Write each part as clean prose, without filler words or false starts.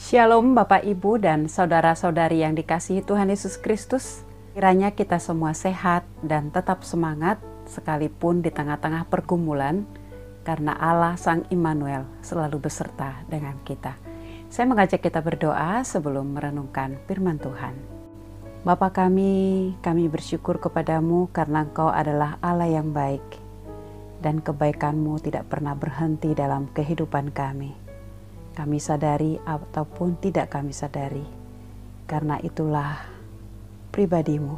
Shalom Bapak Ibu dan saudara-saudari yang dikasihi Tuhan Yesus Kristus. Kiranya kita semua sehat dan tetap semangat sekalipun di tengah-tengah pergumulan, karena Allah Sang Immanuel selalu beserta dengan kita. Saya mengajak kita berdoa sebelum merenungkan firman Tuhan. Bapa kami bersyukur kepadamu karena Engkau adalah Allah yang baik dan kebaikan-Mu tidak pernah berhenti dalam kehidupan kami. Kami sadari ataupun tidak kami sadari, karena itulah pribadi-Mu,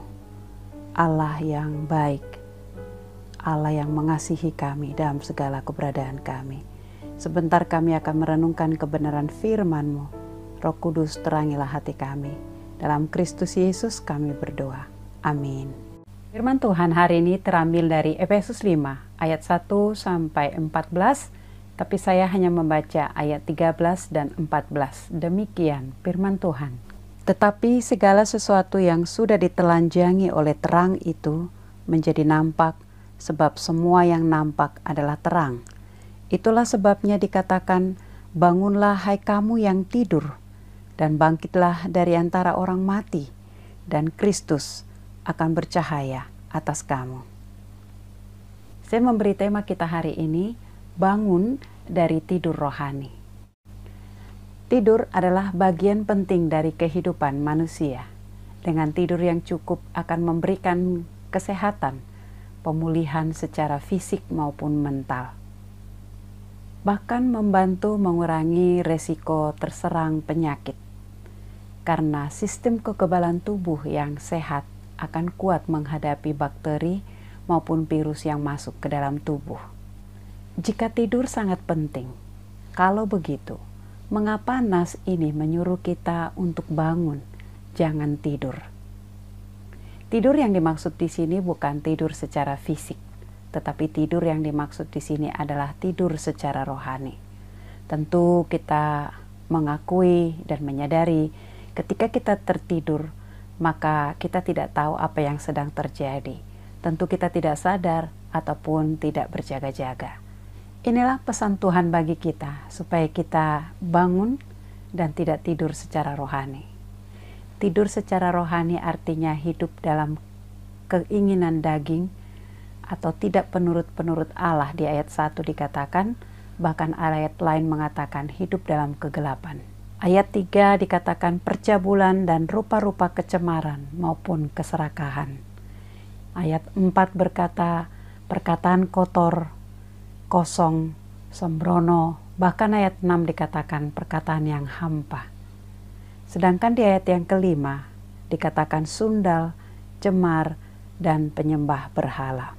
Allah yang baik, Allah yang mengasihi kami dalam segala keberadaan kami. Sebentar kami akan merenungkan kebenaran firman-Mu. Roh Kudus, terangilah hati kami. Dalam Kristus Yesus kami berdoa. Amin. Firman Tuhan hari ini terambil dari Efesus 5 ayat 1 sampai 14. Tapi saya hanya membaca ayat 13 dan 14. Demikian firman Tuhan. Tetapi segala sesuatu yang sudah ditelanjangi oleh terang itu menjadi nampak, sebab semua yang nampak adalah terang. Itulah sebabnya dikatakan, bangunlah hai kamu yang tidur, dan bangkitlah dari antara orang mati, dan Kristus akan bercahaya atas kamu. Saya memberi tema kita hari ini, bangun dari tidur rohani. Tidur adalah bagian penting dari kehidupan manusia. Dengan tidur yang cukup akan memberikan kesehatan, pemulihan secara fisik maupun mental. Bahkan membantu mengurangi resiko terserang penyakit. Karena sistem kekebalan tubuh yang sehat akan kuat menghadapi bakteri maupun virus yang masuk ke dalam tubuh. Jika tidur sangat penting, kalau begitu, mengapa nas ini menyuruh kita untuk bangun, jangan tidur? Tidur yang dimaksud di sini bukan tidur secara fisik, tetapi tidur yang dimaksud di sini adalah tidur secara rohani. Tentu kita mengakui dan menyadari ketika kita tertidur, maka kita tidak tahu apa yang sedang terjadi. Tentu kita tidak sadar ataupun tidak berjaga-jaga. Inilah pesan Tuhan bagi kita, supaya kita bangun dan tidak tidur secara rohani. Tidur secara rohani artinya hidup dalam keinginan daging atau tidak penurut-penurut Allah. Di ayat 1 dikatakan, bahkan ayat lain mengatakan hidup dalam kegelapan. Ayat 3 dikatakan percabulan dan rupa-rupa kecemaran maupun keserakahan. Ayat 4 berkata perkataan kotor, kosong, sembrono, bahkan ayat 6 dikatakan perkataan yang hampa. Sedangkan di ayat yang kelima dikatakan sundal, cemar, dan penyembah berhala.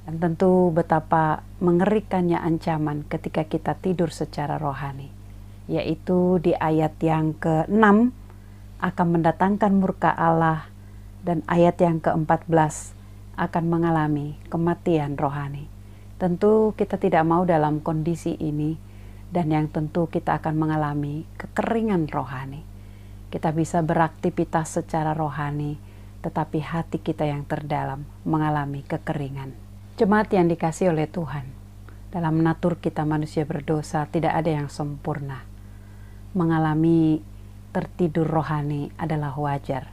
Dan tentu betapa mengerikannya ancaman ketika kita tidur secara rohani, yaitu di ayat yang ke-6 akan mendatangkan murka Allah, dan ayat yang ke-14 akan mengalami kematian rohani. Tentu kita tidak mau dalam kondisi ini, dan yang tentu kita akan mengalami kekeringan rohani. Kita bisa beraktivitas secara rohani, tetapi hati kita yang terdalam mengalami kekeringan. Jemaat yang dikasihi oleh Tuhan, dalam natur kita manusia berdosa tidak ada yang sempurna. Mengalami tertidur rohani adalah wajar,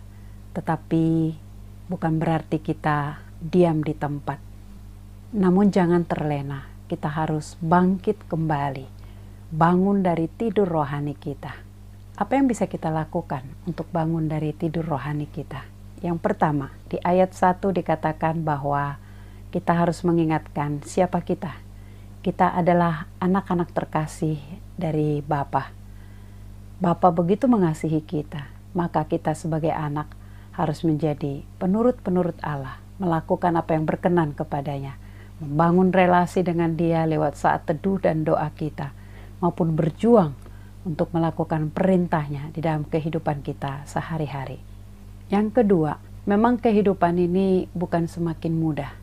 tetapi bukan berarti kita diam di tempat. Namun jangan terlena, kita harus bangkit kembali, bangun dari tidur rohani kita. Apa yang bisa kita lakukan untuk bangun dari tidur rohani kita? Yang pertama, di ayat 1 dikatakan bahwa kita harus mengingatkan siapa kita. Kita adalah anak-anak terkasih dari Bapa. Bapa begitu mengasihi kita, maka kita sebagai anak harus menjadi penurut-penurut Allah, melakukan apa yang berkenan kepadanya, membangun relasi dengan Dia lewat saat teduh dan doa kita, maupun berjuang untuk melakukan perintahnya di dalam kehidupan kita sehari-hari. Yang kedua, memang kehidupan ini bukan semakin mudah.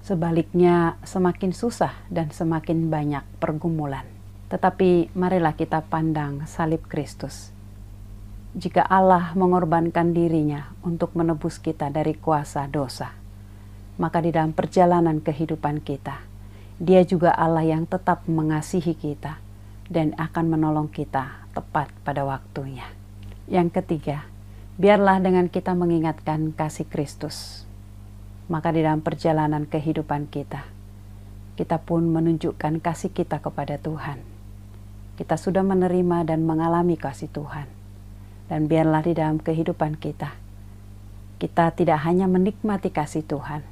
Sebaliknya semakin susah dan semakin banyak pergumulan. Tetapi marilah kita pandang salib Kristus. Jika Allah mengorbankan dirinya untuk menebus kita dari kuasa dosa, maka di dalam perjalanan kehidupan kita, Dia juga Allah yang tetap mengasihi kita, dan akan menolong kita tepat pada waktunya. Yang ketiga, biarlah dengan kita mengingatkan kasih Kristus, maka di dalam perjalanan kehidupan kita pun menunjukkan kasih kita kepada Tuhan. Kita sudah menerima dan mengalami kasih Tuhan. Dan biarlah di dalam kehidupan kita tidak hanya menikmati kasih Tuhan,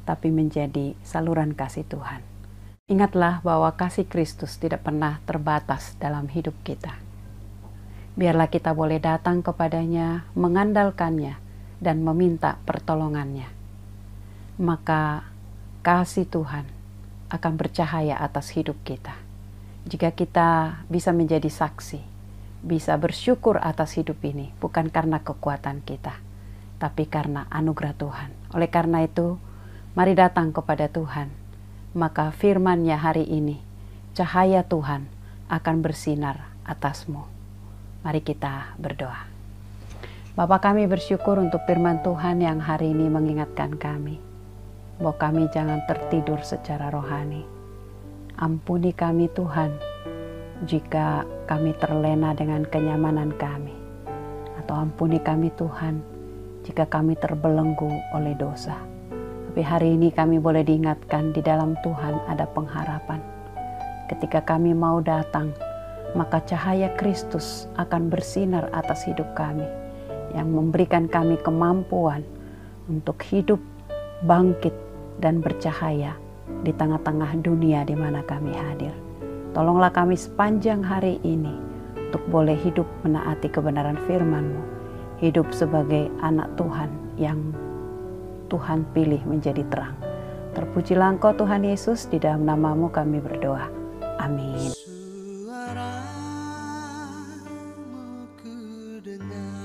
tapi menjadi saluran kasih Tuhan. Ingatlah bahwa kasih Kristus tidak pernah terbatas dalam hidup kita. Biarlah kita boleh datang kepadanya, mengandalkannya, dan meminta pertolongannya. Maka kasih Tuhan akan bercahaya atas hidup kita. Jika kita bisa menjadi saksi, bisa bersyukur atas hidup ini, bukan karena kekuatan kita, tapi karena anugerah Tuhan. Oleh karena itu, mari datang kepada Tuhan. Maka firman-Nya hari ini, cahaya Tuhan akan bersinar atasmu. Mari kita berdoa. Bapa, kami bersyukur untuk firman Tuhan yang hari ini mengingatkan kami bahwa kami jangan tertidur secara rohani. Ampuni kami Tuhan jika kami terlena dengan kenyamanan kami, atau ampuni kami Tuhan jika kami terbelenggu oleh dosa. Tapi hari ini kami boleh diingatkan di dalam Tuhan ada pengharapan. Ketika kami mau datang, maka cahaya Kristus akan bersinar atas hidup kami, yang memberikan kami kemampuan untuk hidup, bangkit, dan bercahaya di tengah-tengah dunia di mana kami hadir. Tolonglah kami sepanjang hari ini untuk boleh hidup menaati kebenaran firman-Mu, hidup sebagai anak Tuhan yang Tuhan pilih menjadi terang. Terpujilah Engkau Tuhan Yesus, di dalam nama-Mu kami berdoa. Amin. Suaramu ku dengar.